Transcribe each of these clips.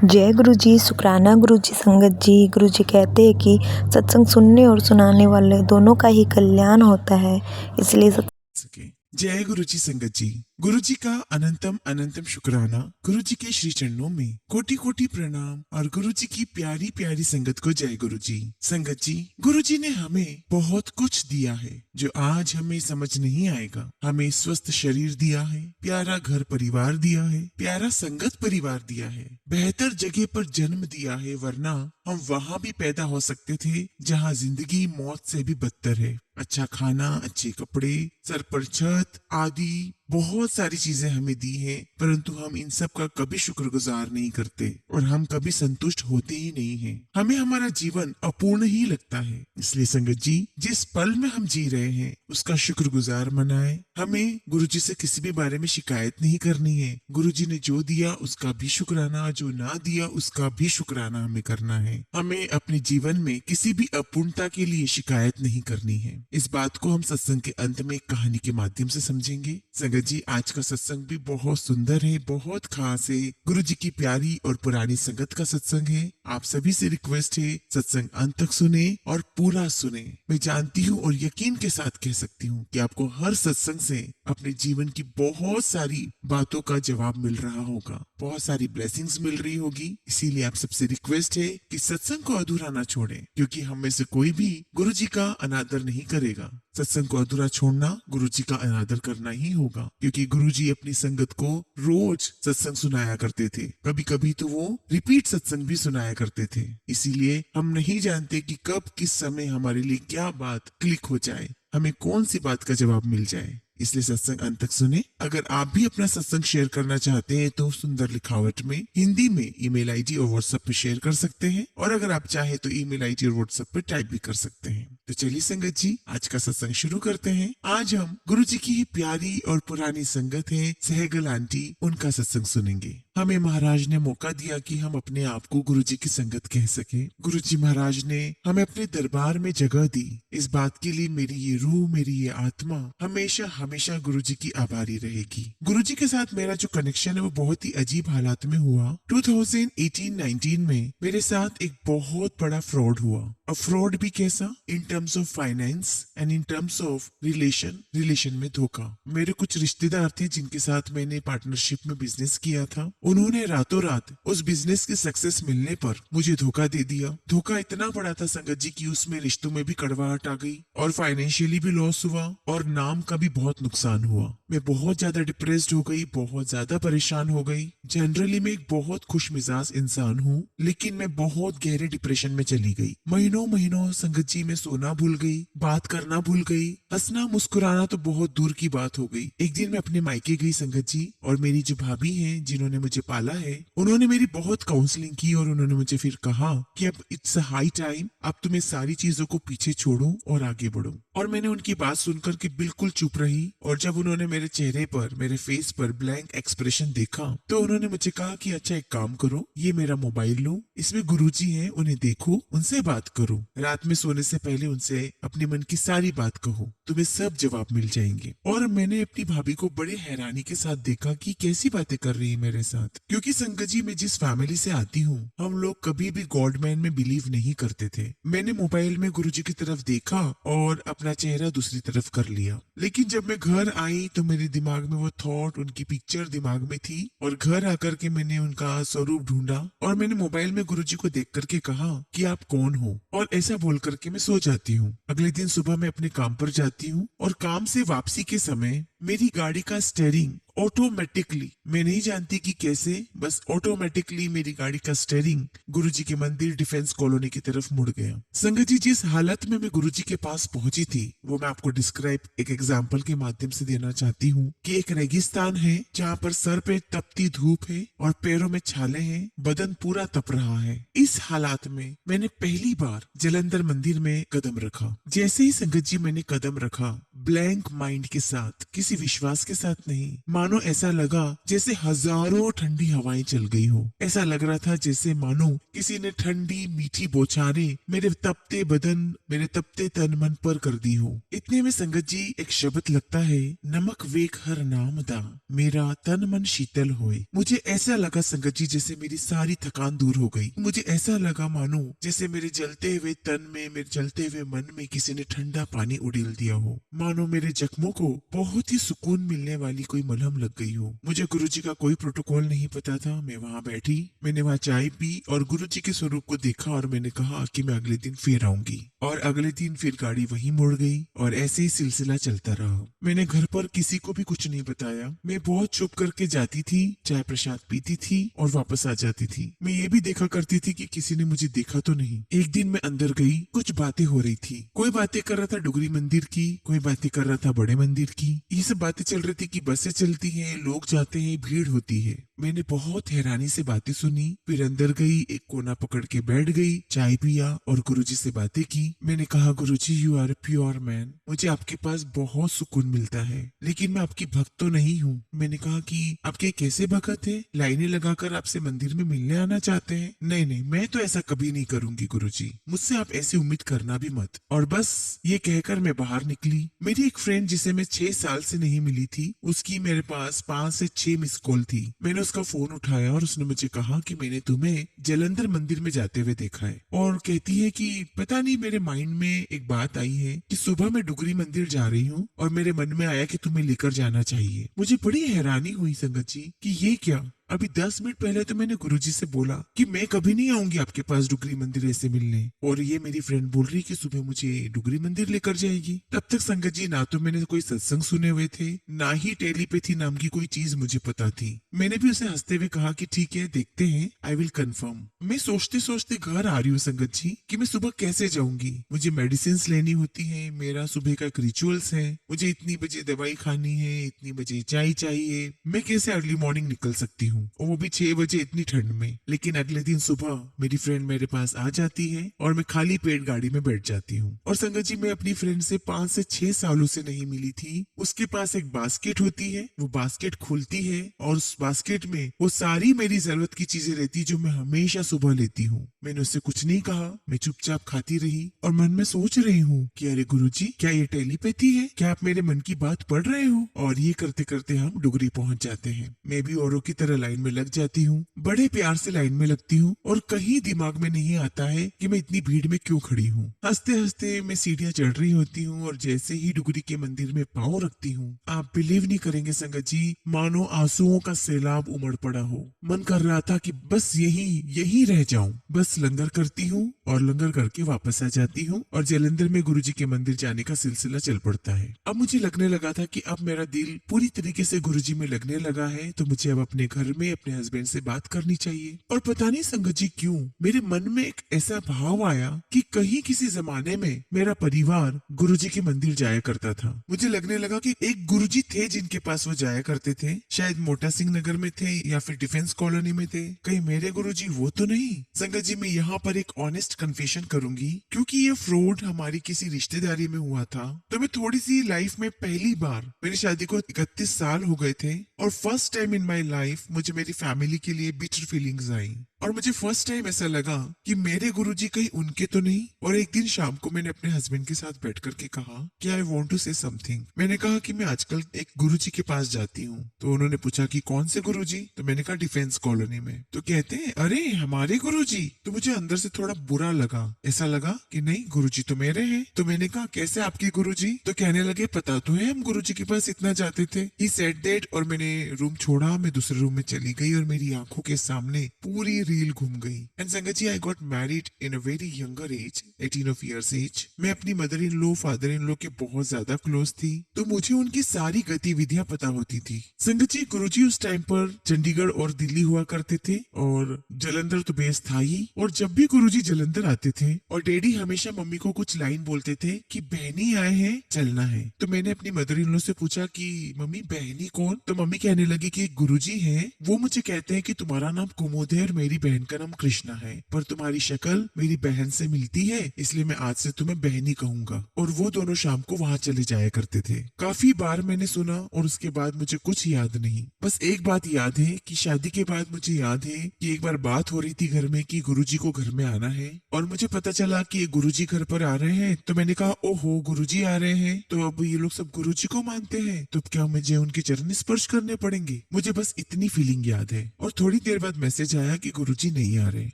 जय गुरु जी। शुक्राना गुरु जी। संगत जी, गुरु जी कहते हैं कि सत्संग सुनने और सुनाने वाले दोनों का ही कल्याण होता है, इसलिए सके। जय गुरु जी। संगत जी, गुरु जी का अनंतम अनंतम शुक्राना। गुरु जी के श्री चरणों में कोटि कोटि प्रणाम और गुरु जी की प्यारी प्यारी संगत को जय गुरु जी। संगत जी, गुरु जी ने हमें बहुत कुछ दिया है जो आज हमें समझ नहीं आएगा। हमें स्वस्थ शरीर दिया है, प्यारा घर परिवार दिया है, प्यारा संगत परिवार दिया है, बेहतर जगह पर जन्म दिया है, वरना हम वहाँ भी पैदा हो सकते थे जहाँ जिंदगी मौत से भी बदतर है। अच्छा खाना, अच्छे कपड़े, सर पर छत आदि बहुत सारी चीजें हमें दी हैं, परंतु हम इन सब का कभी शुक्रगुजार नहीं करते और हम कभी संतुष्ट होते ही नहीं हैं। हमें हमारा जीवन अपूर्ण ही लगता है। इसलिए संगत जी, जिस पल में हम जी रहे हैं उसका शुक्रगुजार मनाएं। हमें गुरु जी से किसी भी बारे में शिकायत नहीं करनी है। गुरु जी ने जो दिया उसका भी शुक्राना, जो ना दिया उसका भी शुक्राना हमें करना है। हमें अपने जीवन में किसी भी अपूर्णता के लिए शिकायत नहीं करनी है। इस बात को हम सत्संग के अंत में एक कहानी के माध्यम से समझेंगे। संगत जी, आज का सत्संग भी बहुत सुंदर है, बहुत खास है। गुरु जी की प्यारी और पुरानी संगत का सत्संग है। आप सभी से रिक्वेस्ट है, सत्संग अंत तक सुने और पूरा सुने। मैं जानती हूँ और यकीन के साथ कह सकती हूँ कि आपको हर सत्संग से अपने जीवन की बहुत सारी बातों का जवाब मिल रहा होगा, बहुत सारी ब्लेसिंग्स मिल रही होगी। इसीलिए आप सबसे रिक्वेस्ट है कि सत्संग को अधूरा ना छोड़ें, क्योंकि हम में से कोई भी गुरु जी का अनादर नहीं करेगा। सत्संग को अधूरा छोड़ना गुरु जी का अनादर करना ही होगा, क्योंकि गुरु जी अपनी संगत को रोज सत्संग सुनाया करते थे। कभी कभी तो वो रिपीट सत्संग भी सुनाया करते थे। इसीलिए हम नहीं जानते कि कब किस समय हमारे लिए क्या बात क्लिक हो जाए, हमें कौन सी बात का जवाब मिल जाए। इसलिए सत्संग अंत तक सुने। अगर आप भी अपना सत्संग शेयर करना चाहते हैं तो सुंदर लिखावट में हिंदी में ईमेल आईडी और व्हाट्सएप पे शेयर कर सकते हैं, और अगर आप चाहे तो ईमेल आईडी और व्हाट्सएप पे टाइप भी कर सकते हैं। तो चलिए संगत जी, आज का सत्संग शुरू करते हैं। आज हम गुरु जी की ही प्यारी और पुरानी संगत है सहगल आंटी, उनका सत्संग सुनेंगे। हमें महाराज ने मौका दिया कि हम अपने आप को गुरु जी की संगत कह सके। गुरु जी महाराज ने हमें अपने दरबार में जगह दी। इस बात के लिए मेरी ये रूह, मेरी ये आत्मा हमेशा हमेशा गुरु जी की आभारी रहेगी। गुरु जी के साथ मेरा जो कनेक्शन है वो बहुत ही अजीब हालात में हुआ। 2018-19 में मेरे साथ एक बहुत बड़ा फ्रॉड हुआ। अब फ्रॉड भी कैसा? In terms of finance and in terms of relation में धोखा। मेरे कुछ रिश्तेदार थे जिनके साथ मैंने पार्टनरशिप में बिजनेस किया था। उन्होंने रातों रात उस बिजनेस की सक्सेस मिलने पर मुझे धोखा दे दिया। धोखा इतना बड़ा था संगत जी की उसमें रिश्तों में भी कड़वाहट आ गई और फाइनेंशियली भी लॉस हुआ और नाम का भी बहुत नुकसान हुआ। मैं बहुत ज्यादा डिप्रेस्ड हो गई, बहुत ज्यादा परेशान हो गई। जनरली मैं एक बहुत खुश मिजाज इंसान हूँ, लेकिन मैं बहुत गहरे डिप्रेशन में चली गई। महीनों महीनों संगत जी में सोना भूल गई, बात करना भूल गई, हंसना मुस्कुराना तो बहुत दूर की बात हो गई। एक दिन मैं अपने मायके गई संगत जी, और मेरी जो भाभी है जिन्होंने मुझे पाला है, उन्होंने मेरी बहुत काउंसलिंग की और उन्होंने मुझे फिर कहा कि अब इट्स हाई टाइम, अब तुम्हें सारी चीजों को पीछे छोड़ो और आगे बढ़ो। और मैंने उनकी बात सुनकर के बिल्कुल चुप रही, और जब उन्होंने मेरे चेहरे पर, मेरे फेस पर ब्लैंक एक्सप्रेशन देखा तो उन्होंने मुझे कहा कि अच्छा एक काम करो, ये मेरा मोबाइल लो, इसमें गुरुजी हैं, उन्हें देखो, उनसे बात करो। रात में सोने से पहले उनसे अपने मन की सारी बात कहो, तुम्हें सब जवाब मिल जाएंगे। और मैंने अपनी भाभी को बड़े हैरानी के साथ देखा कि कैसी बातें कर रही है मेरे साथ, क्योंकि संगत जी मैं जिस फैमिली से आती हूँ हम लोग कभी भी गॉडमैन में बिलीव नहीं करते थे। मैंने मोबाइल में गुरुजी की तरफ देखा और अपना चेहरा दूसरी तरफ कर लिया। लेकिन जब मैं घर आई तो मेरे दिमाग में वो थॉट, उनकी पिक्चर दिमाग में थी, और घर आकर के मैंने उनका स्वरूप ढूंढा और मैंने मोबाइल में गुरुजी को देख करके कहा कि आप कौन हो, और ऐसा बोल करके मैं सो जाती हूँ। अगले दिन सुबह मैं अपने काम पर जाती हूँ और काम से वापसी के समय मेरी गाड़ी का स्टीयरिंग ऑटोमेटिकली, मैं नहीं जानती कि कैसे, बस ऑटोमेटिकली मेरी गाड़ी का स्टीयरिंग गुरुजी के मंदिर डिफेंस कॉलोनी की तरफ मुड़ गया। संगत जी, जिस हालत में मैं गुरुजी के पास पहुंची थी वो मैं आपको डिस्क्राइब एक एग्जांपल के माध्यम से देना चाहती हूँ कि एक रेगिस्तान है जहाँ पर सर पे तपती धूप है और पैरों में छाले हैं, बदन पूरा तप रहा है। इस हालात में मैंने पहली बार जलंधर मंदिर में कदम रखा। जैसे ही संगत जी मैंने कदम रखा, ब्लैंक माइंड के साथ, किसी विश्वास के साथ नहीं। मानो ऐसा लगा जैसे हजारों ठंडी हवाएं चल गई हो। ऐसा लग रहा था जैसे मानो किसी ने ठंडी मीठी बौछारें मेरे तपते बदन, मेरे तपते तन मन पर कर दी हो। इतने में संगत जी एक शब्द लगता है, नमक वेख हर नाम दा, मेरा तन मन शीतल होए। मुझे ऐसा लगा संगत जी जैसे मेरी सारी थकान दूर हो गई। मुझे ऐसा लगा मानो जैसे मेरे जलते हुए तन में, मेरे जलते हुए मन में किसी ने ठंडा पानी उड़ेल दिया हो। मानो मेरे जख्मों को बहुत ही सुकून मिलने वाली कोई मलहम लग गई हो। मुझे गुरुजी का कोई प्रोटोकॉल नहीं पता था। मैं वहाँ बैठी, मैंने वहाँ चाय पी और गुरुजी के स्वरूप को देखा और मैंने कहा कि मैं अगले दिन फिर आऊंगी। और अगले दिन फिर गाड़ी वहीं मुड़ गई और ऐसे ही सिलसिला चलता रहा। मैंने घर पर किसी को भी कुछ नहीं बताया। मैं बहुत चुप करके जाती थी, चाय प्रसाद पीती थी और वापस आ जाती थी। मैं ये भी देखा करती थी कि किसी ने मुझे देखा तो नहीं। एक दिन मैं अंदर गई, कुछ बातें हो रही थी। कोई बातें कर रहा था डुगरी मंदिर की, कोई बातें कर रहा था बड़े मंदिर की। ये सब बातें चल रही थी कि बसें चलती हैं, लोग जाते हैं, भीड़ होती है। मैंने बहुत हैरानी से बातें सुनी, फिर अंदर गई, एक कोना पकड़ के बैठ गई, चाय पिया और गुरुजी से बातें की। मैंने कहा, Guruji you are a pure man, मुझे आपके पास बहुत सुकून मिलता है, लेकिन मैं आपकी भक्त तो नहीं हूँ। मैंने कहा कि आपके कैसे भक्त है, लाइनें लगाकर आपसे मंदिर में मिलने आना चाहते हैं? नहीं नहीं, मैं तो ऐसा कभी नहीं करूंगी गुरुजी, मुझसे आप ऐसी उम्मीद करना भी मत। और बस ये कहकर मैं बाहर निकली। मेरी एक फ्रेंड जिसे मैं 6 साल से नहीं मिली थी, उसकी मेरे पास 5 से 6 मिस कॉल थी। मैंने उसका फोन उठाया और उसने मुझे कहा कि मैंने तुम्हें जलंधर मंदिर में जाते हुए देखा है। और कहती है कि पता नहीं, मेरे माइंड में एक बात आई है कि सुबह मैं डुगरी मंदिर जा रही हूँ और मेरे मन में आया कि तुम्हें लेकर जाना चाहिए। मुझे बड़ी हैरानी हुई संगत जी कि ये क्या। अभी 10 मिनट पहले तो मैंने गुरुजी से बोला कि मैं कभी नहीं आऊंगी आपके पास डुगरी मंदिर ऐसे मिलने, और ये मेरी फ्रेंड बोल रही कि सुबह मुझे डुगरी मंदिर लेकर जाएगी। तब तक संगत जी ना तो मैंने कोई सत्संग सुने हुए थे, ना ही टेलीपैथी नाम की कोई चीज मुझे पता थी। मैंने भी उसे हंसते हुए कहा कि ठीक है, देखते हैं, आई विल कंफर्म। मैं सोचते सोचते घर आ रही हूँ संगत जी कि मैं सुबह कैसे जाऊंगी। मुझे मेडिसिन लेनी होती है, मेरा सुबह का एक रिचुअल्स है, मुझे इतनी बजे दवाई खानी है, इतनी बजे चाय चाहिए। मैं कैसे अर्ली मॉर्निंग निकल सकती हूँ, और वो भी 6 बजे इतनी ठंड में। लेकिन अगले दिन सुबह मेरी फ्रेंड मेरे पास आ जाती है और मैं खाली पेट गाड़ी में बैठ जाती हूँ। और संगत जी, मैं अपनी फ्रेंड से 5 से 6 सालों से नहीं मिली थी। उसके पास एक बास्केट होती है, वो बास्केट खुलती है और उस बास्केट में वो सारी मेरी जरूरत की चीजें रहती जो मैं हमेशा सुबह लेती हूँ। मैंने उससे कुछ नहीं कहा, मैं चुपचाप खाती रही और मन में सोच रही हूँ कि अरे गुरुजी, क्या ये टेलीपैथी है? क्या आप मेरे मन की बात पढ़ रहे हो? और ये करते करते हम डुगरी पहुंच जाते हैं। मैं भी औरों की तरह लाइन में लग जाती हूँ, बड़े प्यार से लाइन में लगती हूँ और कहीं दिमाग में नहीं आता है कि मैं इतनी भीड़ में क्यों खड़ी हूँ। हंसते हंसते मैं सीढ़ियाँ चढ़ रही होती हूँ और जैसे ही डुगरी के मंदिर में पाँव रखती हूँ, आप बिलीव नहीं करेंगे संगत जी, मानो आंसुओं का सैलाब उमड़ पड़ा हो। मन कर रहा था कि बस यही रह जाऊं। बस लंगर करती हूँ और लंगर करके वापस आ जाती हूँ और जलंधर में गुरुजी के मंदिर जाने का सिलसिला चल पड़ता है। अब मुझे लगने लगा था कि अब मेरा दिल पूरी तरीके से गुरुजी में लगने लगा है, तो मुझे अब अपने घर में अपने हस्बैंड से बात करनी चाहिए। और पता नहीं संगत जी क्यों मेरे मन में एक ऐसा भाव आया कि कहीं किसी जमाने में मेरा परिवार गुरुजी के मंदिर जाया करता था। मुझे लगने लगा कि एक गुरुजी थे जिनके पास वो जाया करते थे, शायद मोटा सिंह नगर में थे या फिर डिफेंस कॉलोनी में थे। कहीं मेरे गुरुजी वो तो नहीं? संगत जी, मैं यहाँ पर एक ऑनेस्ट कन्फेशन करूंगी, क्योंकि ये फ्रॉड हमारी किसी रिश्तेदारी में हुआ था, तो मैं थोड़ी सी लाइफ में पहली बार, मेरी शादी को 31 साल हो गए थे और first time in my life मुझे मेरी फैमिली के लिए बिटर फीलिंग्स आई। और मुझे फर्स्ट टाइम ऐसा लगा कि मेरे गुरुजी कहीं उनके तो नहीं। और एक दिन शाम को मैंने अपने हस्बैंड के साथ बैठ करके कहा कि I want to say something. मैंने कहा कि मैं आजकल एक गुरुजी के पास जाती हूँ। तो उन्होंने पूछा कि कौन से गुरुजी? तो मैंने कहा डिफेंस कॉलोनी में। तो कहते हैं अरे हमारे गुरुजी। तो मुझे अंदर से थोड़ा बुरा लगा, ऐसा लगा कि नहीं, गुरुजी तो मेरे हैं। तो मैंने कहा कैसे आपके गुरुजी? तो कहने लगे पता तो है, हम गुरुजी के पास इतना जाते थे। ही सेड दैट, और मैंने रूम छोड़ा, मैं दूसरे रूम में चली गई और मेरी आंखों के सामने पूरी रील घूम गई। And Sangat ji, I got married in a very younger age, 18 of years age. मैं अपनी mother in law, father in law के बहुत ज्यादा क्लोज थी, तो मुझे उनकी सारी गतिविधियां पता होती थी। संगत जी, गुरुजी उस टाइम पर चंडीगढ़ और दिल्ली हुआ करते थे और जलंधर तो बेस था ही। और जब भी गुरुजी जलंधर आते थे और डैडी हमेशा मम्मी को कुछ लाइन बोलते थे कि बहनी आए हैं, चलना है। तो मैंने अपनी मदर इन लॉ से पूछा कि मम्मी बहनी कौन? तो मम्मी कहने लगी कि गुरुजी हैं वो मुझे कहते हैं कि तुम्हारा नाम कुमुद है और मेरी बहन का नाम कृष्णा है, पर तुम्हारी शक्ल मेरी बहन से मिलती है, इसलिए मैं आज से तुम्हें बहनी कहूंगा। और वो दोनों शाम को वहाँ चले जाया करते थे। काफी बार मैंने सुना और उसके बाद मुझे कुछ याद नहीं। बस एक बात याद है कि शादी के बाद मुझे याद है कि एक बार बात हो रही थी घर में कि गुरुजी को घर में आना है, और मुझे पता चला कि गुरुजी घर पर आ रहे हैं। तो मैंने कहा ओहो गुरुजी आ रहे हैं, तो अब ये लोग सब गुरुजी को मानते हैं, तो अब क्या मुझे उनके चरण स्पर्श करने पड़ेंगे। मुझे बस इतनी फीलिंग याद है। और थोड़ी देर बाद मैसेज आया कि गुरुजी नहीं आ रहे।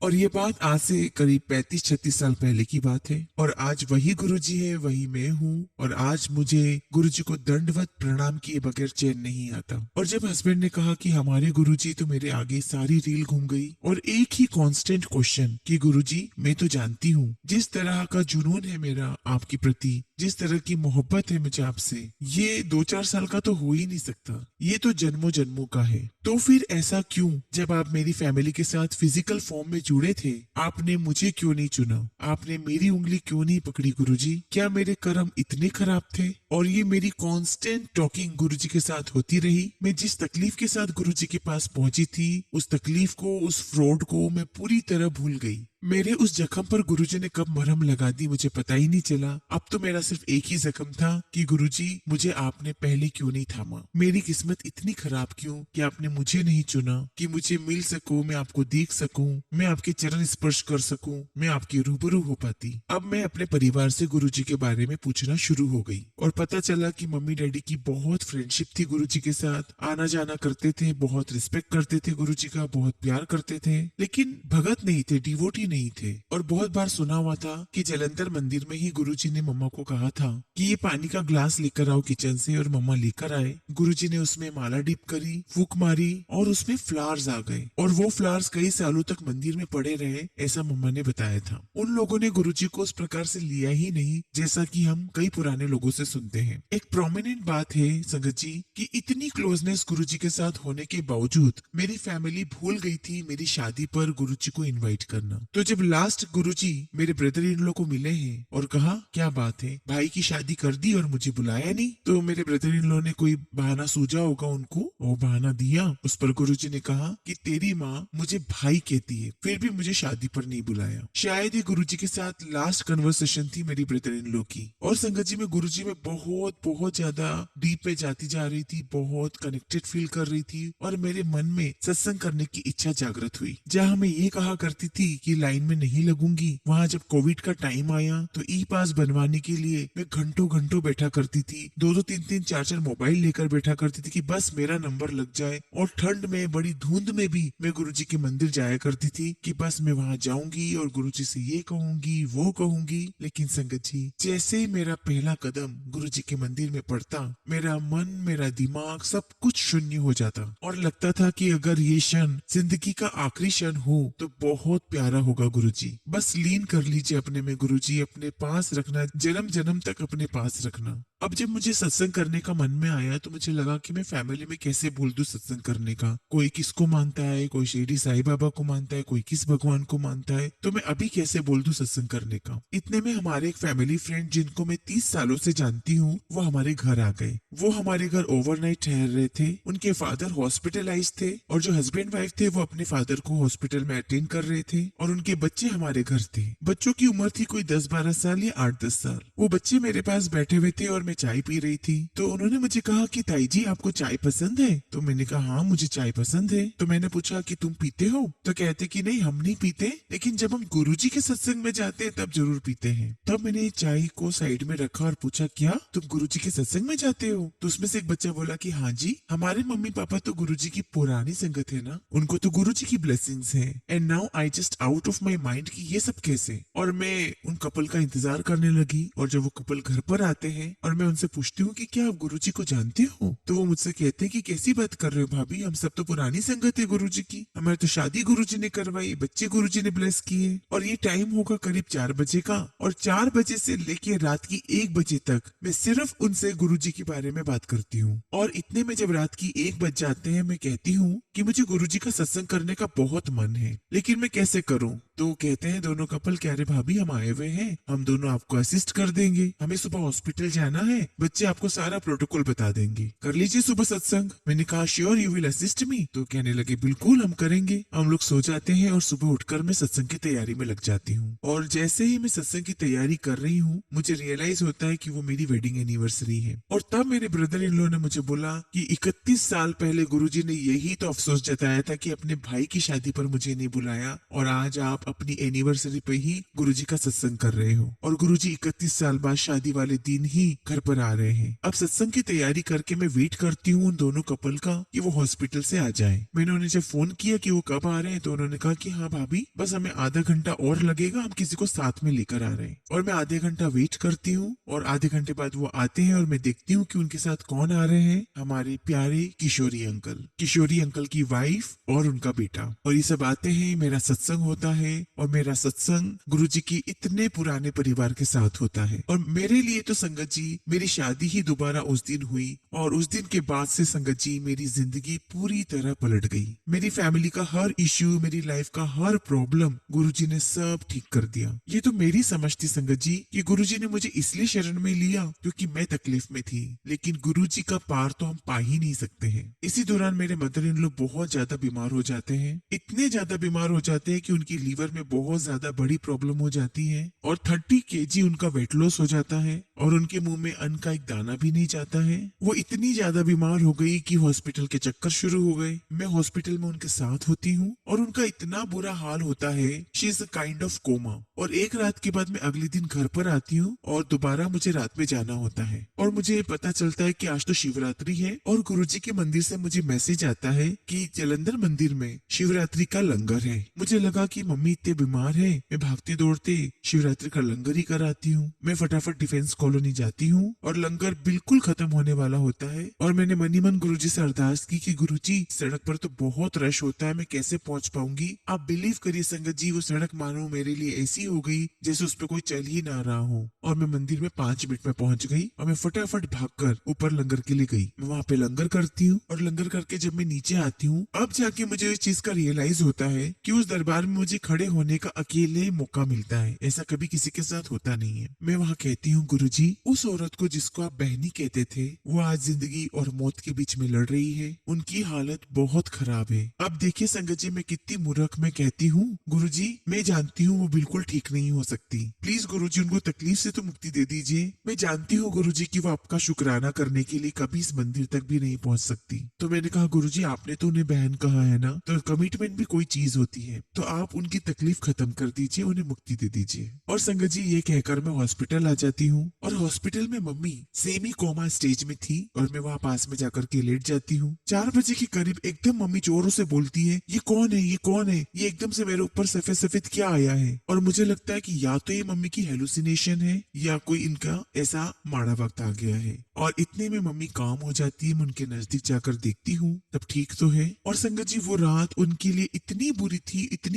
और ये बात आज से करीब 35-36 साल पहले की बात है। और आज वही गुरुजी है, वही मैं हूँ। और आज मुझे गुरुजी को दंडवत प्रणाम किए बगैर चैन नहीं आता। और जब हस्बैंड ने कहा कि हमारे गुरुजी, तो मेरे आगे सारी रील घूम गई और एक ही कांस्टेंट क्वेश्चन कि गुरुजी मैं तो जानती हूँ जिस तरह का जुनून है मेरा आपके प्रति, जिस तरह की मोहब्बत है मुझे आपसे, ये 2-4 साल का तो हो ही नहीं सकता, ये तो जन्मों जन्मों का है। तो फिर ऐसा क्यों, जब आप मेरी फैमिली के साथ फिजिकल फॉर्म में जुड़े थे, आपने मुझे क्यों नहीं चुना, आपने मेरी उंगली क्यों नहीं पकड़ी गुरुजी? क्या मेरे कर्म इतने खराब थे? और ये मेरी कांस्टेंट टॉकिंग गुरुजी के साथ होती रही। मैं जिस तकलीफ के साथ गुरुजी के पास पहुंची थी, उस तकलीफ को, उस फ्रॉड को मैं पूरी तरह भूल गई। मेरे उस जख्म पर गुरुजी ने कब मरहम लगा दी मुझे पता ही नहीं चला। अब तो मेरा सिर्फ एक ही जख्म था कि गुरुजी मुझे आपने पहले क्यों नहीं थामा, मेरी किस्मत इतनी खराब क्यों कि आपने मुझे नहीं चुना कि मुझे मिल सकूं, मैं आपको देख सकूं, मैं आपके चरण स्पर्श कर सकूं, मैं आपकी रूबरू हो पाती। अब मैं अपने परिवार से गुरुजी के बारे में पूछना शुरू हो गई और पता चला कि मम्मी डैडी की बहुत फ्रेंडशिप थी गुरुजी के साथ, आना जाना करते थे, बहुत रिस्पेक्ट करते थे गुरुजी का, बहुत प्यार करते थे, लेकिन भगत नहीं थे, डिवोटी नहीं थे। और बहुत बार सुना हुआ था कि जलंधर मंदिर में ही गुरुजी ने मम्मा को कहा था कि ये पानी का ग्लास लेकर आओ किचन से, और मम्मा लेकर आए। गुरुजी ने उसमें माला डिप करी, फूक मारी और उसमें फ्लावर्स आ गए, और वो फ्लावर्स कई सालों तक मंदिर में पड़े रहे, ऐसा मम्मा ने बताया था। उन लोगों ने गुरुजी को उस प्रकार से लिया ही नहीं जैसा कि हम कई पुराने लोगों से सुनते हैं। एक प्रोमिनेंट बात है संगत जी कि इतनी क्लोजनेस गुरुजी के साथ होने के बावजूद मेरी फैमिली भूल गई थी मेरी शादी पर गुरुजी को इनवाइट करना। तो जब लास्ट गुरुजी मेरे ब्रदर इन लोग को मिले हैं और कहा क्या बात है, भाई की शादी कर दी और मुझे बुलाया नहीं, तो मेरे ब्रदर इन लोग ने कोई बहाना सूझा होगा उनको, वो बहाना दिया। उस पर गुरुजी ने कहा कि तेरी माँ मुझे भाई कहती है, फिर भी मुझे शादी पर नहीं बुलाया। शायद ये गुरुजी के साथ लास्ट कन्वर्सेशन थी मेरी ब्रदर इन लोग की। और संगत जी में गुरुजी में बहुत बहुत ज्यादा डीप पे जाती जा रही थी, बहुत कनेक्टेड फील कर रही थी, और मेरे मन में सत्संग करने की इच्छा जागृत हुई। जहाँ मैं ये कहा करती थी कि लाइन में नहीं लगूंगी, वहाँ जब कोविड का टाइम आया तो ई पास बनवाने के लिए मैं घंटों घंटों बैठा करती थी, 2-2 3-3 4-4 मोबाइल लेकर बैठा करती थी कि बस मेरा नंबर लग जाए। और ठंड में, बड़ी धुंध में भी मैं गुरुजी के मंदिर जाया करती थी कि बस मैं वहाँ जाऊंगी और गुरुजी से ये कहूंगी, वो कहूंगी। लेकिन संगत जी, जैसे ही मेरा पहला कदम गुरुजी के मंदिर में पड़ता, मेरा मन, मेरा दिमाग, सब कुछ शून्य हो जाता, और लगता था कि अगर ये क्षण जिंदगी का आखिरी क्षण हो तो बहुत प्यारा होगा गुरुजी। बस लीन कर लीजिए अपने में गुरुजी, अपने पास रखना, जन्म जन्म तक अपने पास रखना। अब जब मुझे सत्संग करने का मन में आया तो मुझे लगा कि मैं फैमिली में कैसे बोल दूं सत्संग करने का। कोई किसको मानता है, कोई शिरडी साईं बाबा को मानता है, कोई किस भगवान को मानता है, तो मैं अभी कैसे बोल दूं सत्संग करने का। इतने में हमारे एक फैमिली फ्रेंड जिनको मैं 30 सालों से जानती हूँ, वो हमारे घर आ गए। वो हमारे घर ओवरनाइट ठहर रहे थे। उनके फादर हॉस्पिटलाइज थे, और जो हस्बैंड वाइफ थे वो अपने फादर को हॉस्पिटल में अटेंड कर रहे थे, और उनके बच्चे हमारे घर थे। बच्चों की उम्र थी कोई 10-12 साल या 8-10 साल। वो बच्चे मेरे पास बैठे हुए थे और मैं चाय पी रही थी। तो उन्होंने मुझे कहा कि ताई जी आपको चाय पसंद है? तो मैंने कहा हाँ मुझे चाय पसंद है। तो मैंने पूछा कि तुम पीते हो? तो कहते कि नहीं हम नहीं पीते, लेकिन जब हम गुरुजी के सत्संग में जाते हैं तब जरूर पीते हैं। तब मैंने चाय को साइड में रखा और पूछा क्या तुम गुरुजी के सत्संग में जाते हो? तो उसमें से एक बच्चा बोला कि हाँ जी, हमारे मम्मी पापा तो गुरुजी की पुरानी संगत है ना, उनको तो गुरुजी की ब्लेसिंग्स है। And now I just out of my mind कि ये सब कैसे। और मैं उन कपल का इंतजार करने लगी, और जब वो कपल घर पर आते हैं और मैं उनसे पूछती हूँ कि क्या आप गुरुजी को जानते हो, तो वो मुझसे कहते हैं कि कैसी बात कर रहे हो भाभी, हम सब तो पुरानी संगत है गुरुजी की, हमारे तो शादी गुरुजी ने करवाई, बच्चे गुरुजी ने ब्लेस किए। और ये टाइम होगा करीब 4 बजे का, और 4 बजे से लेके रात की 1 बजे तक मैं सिर्फ उनसे गुरुजी के बारे में बात करती हूँ। और इतने में जब रात की 1 बज जाते हैं, मैं कहती हूँ कि मुझे गुरुजी का सत्संग करने का बहुत मन है, लेकिन मैं कैसे करूँ। तो कहते हैं दोनों कपल, कह रहे भाभी हम आए हुए हैं, हम दोनों आपको असिस्ट कर देंगे, हमें सुबह हॉस्पिटल जाना है, बच्चे आपको सारा प्रोटोकॉल बता देंगे, कर लीजिए सुबह सत्संग। मैंने कहा श्योर यू विल असिस्ट मी? तो कहने लगे बिल्कुल हम करेंगे। हम लोग सो जाते हैं और सुबह उठकर मैं सत्संग की तैयारी में लग जाती हूँ। और जैसे ही मैं सत्संग की तैयारी कर रही हूँ मुझे रियलाइज होता है कि वो मेरी वेडिंग एनिवर्सरी है। और तब मेरे ब्रदर इन लॉ ने मुझे बोला कि 31 साल पहले गुरुजी ने यही तो अफसोस जताया था कि अपने भाई की शादी पर मुझे नहीं बुलाया, और आज आप अपनी एनिवर्सरी पे ही गुरुजी का सत्संग कर रहे हो, और गुरुजी 31 साल बाद शादी वाले दिन ही घर पर आ रहे हैं। अब सत्संग की तैयारी करके मैं वेट करती हूँ उन दोनों कपल का कि वो हॉस्पिटल से आ जाए। मैंने उन्हें जब फोन किया कि वो कब आ रहे हैं तो उन्होंने कहा कि हाँ भाभी बस हमें आधा घंटा और लगेगा, हम किसी को साथ में लेकर आ रहे हैं। और मैं आधे घंटा वेट करती हूँ और आधे घंटे बाद वो आते हैं और मैं देखती हूँ कि उनके साथ कौन आ रहे हैं, हमारे प्यारे किशोरी अंकल की वाइफ और उनका बेटा। और ये सब आते हैं, मेरा सत्संग होता है, और मेरा सत्संग गुरुजी की इतने पुराने परिवार के साथ होता है। और मेरे लिए तो संगत जी मेरी शादी ही दोबारा उस दिन हुई, और उस दिन के बाद से संगत जी मेरी जिंदगी पूरी तरह पलट गई। मेरी फैमिली का हर इश्यू, मेरी लाइफ का हर प्रॉब्लम गुरुजी ने सब ठीक कर दिया। ये तो मेरी समझ थी संगत जी कि गुरुजी ने मुझे इसलिए शरण में लिया क्योंकि मैं तकलीफ में थी, लेकिन गुरुजी का पार तो हम पा ही नहीं सकते हैं। इसी दौरान मेरे मदर इन लॉ बहुत ज्यादा बीमार हो जाते हैं, इतने ज्यादा बीमार हो जाते हैं कि उनकी लीवर में बहुत ज्यादा बड़ी प्रॉब्लम हो जाती है, और 30 kg उनका वेट लॉस हो जाता है, और उनके मुंह में अन्न का एक दाना भी नहीं जाता है। वो इतनी ज्यादा बीमार हो गई कि हॉस्पिटल के चक्कर शुरू हो गए। मैं हॉस्पिटल में उनके साथ होती हूँ और उनका इतना बुरा हाल होता है, she is a kind of coma. और एक रात के बाद मैं अगले दिन घर पर आती हूँ और दोबारा मुझे रात में जाना होता है, और मुझे पता चलता है कि आज तो शिवरात्रि है, और गुरुजी के मंदिर से मुझे मैसेज आता है कि जलंधर मंदिर में शिवरात्रि का लंगर है। मुझे लगा कि मम्मी इतने बीमार है, मैं भागते दौड़ते शिवरात्रि का लंगर ही कराती हूँ। मैं फटाफट डिफेंस कॉलोनी जाती हूँ और लंगर बिल्कुल खत्म होने वाला होता है, और मैंने मनी मन गुरुजी से अरदास की कि गुरुजी सड़क पर तो बहुत रश होता है, मैं कैसे पहुंच पाऊंगी। आप बिलीव करिए संगत जी, वो सड़क मानो मेरे लिए ऐसी हो गई जैसे उस पर कोई चल ही ना रहा हो। और मैं मंदिर में 5 मिनट में पहुंच गई, और मैं फटाफट भागकर ऊपर लंगर के लिए गई। मैं वहाँ पे लंगर करती हूँ, और लंगर करके जब मैं नीचे आती हूँ अब जाके मुझे इस चीज का रियलाइज होता है कि उस दरबार में मुझे खड़े होने का अकेले मौका मिलता है, ऐसा कभी किसी के साथ होता नहीं है। मैं वहाँ कहती हूँ गुरुजी, उस औरत को जिसको आप बहनी कहते थे वो आज जिंदगी और मौत के बीच में लड़ रही है, उनकी हालत बहुत खराब है। अब देखिए संगत जी मैं कितनी मूर्ख मैं कहती हूँ गुरुजी, मैं जानती हूँ वो बिल्कुल ठीक नहीं हो सकती, प्लीज गुरुजी उनको तकलीफ से तो मुक्ति दे दीजिए। मैं जानती हूँ गुरुजी कि वो आपका शुक्राना करने के लिए कभी इस मंदिर तक भी नहीं पहुँच सकती। तो मैंने कहा गुरुजी आपने तो उन्हें बहन कहा है ना, तो कमिटमेंट भी कोई चीज होती है, तो आप उनकी तकलीफ खत्म कर दीजिए, उन्हें मुक्ति दे दीजिए। और संगत जी ये कहकर मैं हॉस्पिटल आ जाती हूँ, और हॉस्पिटल में मम्मी सेमी कोमा स्टेज में थी, और मैं वहाँ पास में जाकर के लेट जाती हूँ। 4 बजे के करीब एकदम मम्मी जोरों से बोलती है, ये कौन है, ये कौन है, ये एकदम से मेरे ऊपर सफेद सफेद क्या आया है। और मुझे लगता है कि या तो ये मम्मी की हेलुसिनेशन है या कोई इनका ऐसा माड़ा वक्त आ गया है। और इतने में मम्मी काम हो जाती है, मैं उनके नजदीक जाकर देखती हूँ तब ठीक तो है। और संगत जी वो रात उनके लिए इतनी